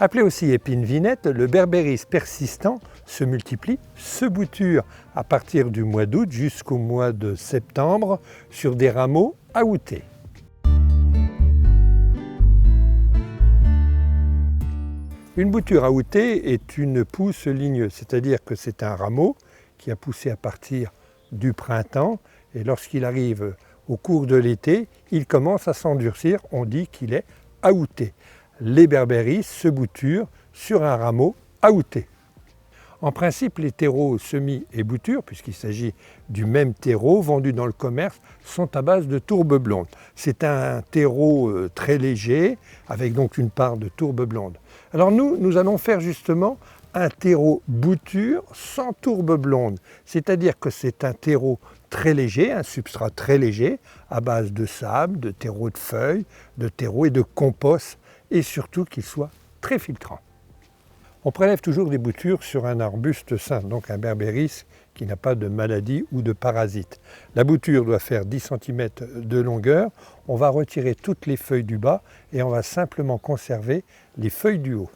Appelé aussi épine vinette, le berbéris persistant se multiplie, se bouture à partir du mois d'août jusqu'au mois de septembre sur des rameaux aoutés. Une bouture aoutée est une pousse ligneuse, c'est-à-dire que c'est un rameau qui a poussé à partir du printemps et lorsqu'il arrive au cours de l'été, il commence à s'endurcir, on dit qu'il est aouté. Les berbéris se bouturent sur un rameau aouté. En principe, les terreaux semis et boutures, puisqu'il s'agit du même terreau vendu dans le commerce, sont à base de tourbe blonde. C'est un terreau très léger, avec donc une part de tourbe blonde. Alors nous allons faire justement un terreau bouture sans tourbe blonde, c'est-à-dire que c'est un terreau très léger, un substrat très léger, à base de sable, de terreau de feuilles, de terreau et de compost, et surtout qu'il soit très filtrant. On prélève toujours des boutures sur un arbuste sain, donc un berbéris qui n'a pas de maladie ou de parasite. La bouture doit faire 10 cm de longueur. On va retirer toutes les feuilles du bas et on va simplement conserver les feuilles du haut.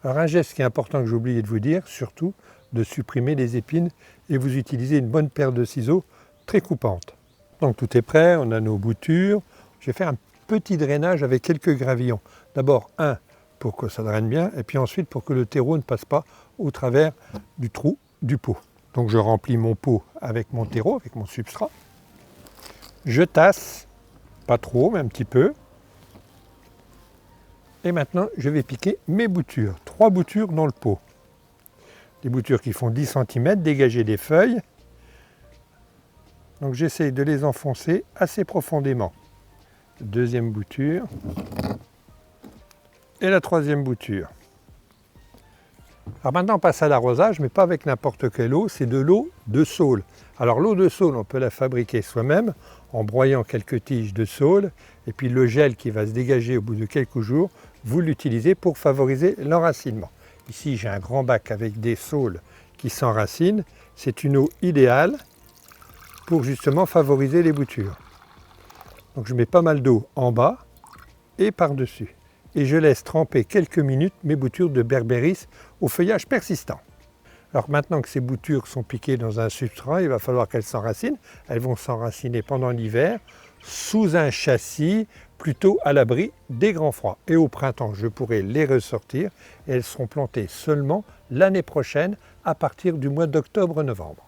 Alors un geste qui est important que j'ai oublié de vous dire, surtout de supprimer les épines et vous utilisez une bonne paire de ciseaux très coupantes. Donc tout est prêt, on a nos boutures. Je vais faire un petit drainage avec quelques gravillons. D'abord pour que ça draine bien, et puis ensuite pour que le terreau ne passe pas au travers du trou du pot. Donc je remplis mon pot avec mon terreau, avec mon substrat. Je tasse, pas trop, mais un petit peu. Et maintenant, je vais piquer mes boutures. 3 boutures dans le pot. Des boutures qui font 10 cm, dégager des feuilles. Donc j'essaye de les enfoncer assez profondément. Deuxième bouture. Et la troisième bouture. Alors maintenant on passe à l'arrosage, mais pas avec n'importe quelle eau, c'est de l'eau de saule. Alors l'eau de saule, on peut la fabriquer soi-même en broyant quelques tiges de saule, et puis le gel qui va se dégager au bout de quelques jours, vous l'utilisez pour favoriser l'enracinement. Ici j'ai un grand bac avec des saules qui s'enracinent, c'est une eau idéale pour justement favoriser les boutures. Donc je mets pas mal d'eau en bas et par-dessus. Et je laisse tremper quelques minutes mes boutures de berbéris au feuillage persistant. Alors maintenant que ces boutures sont piquées dans un substrat, il va falloir qu'elles s'enracinent. Elles vont s'enraciner pendant l'hiver sous un châssis plutôt à l'abri des grands froids. Et au printemps, je pourrai les ressortir et elles seront plantées seulement l'année prochaine à partir du mois d'octobre-novembre.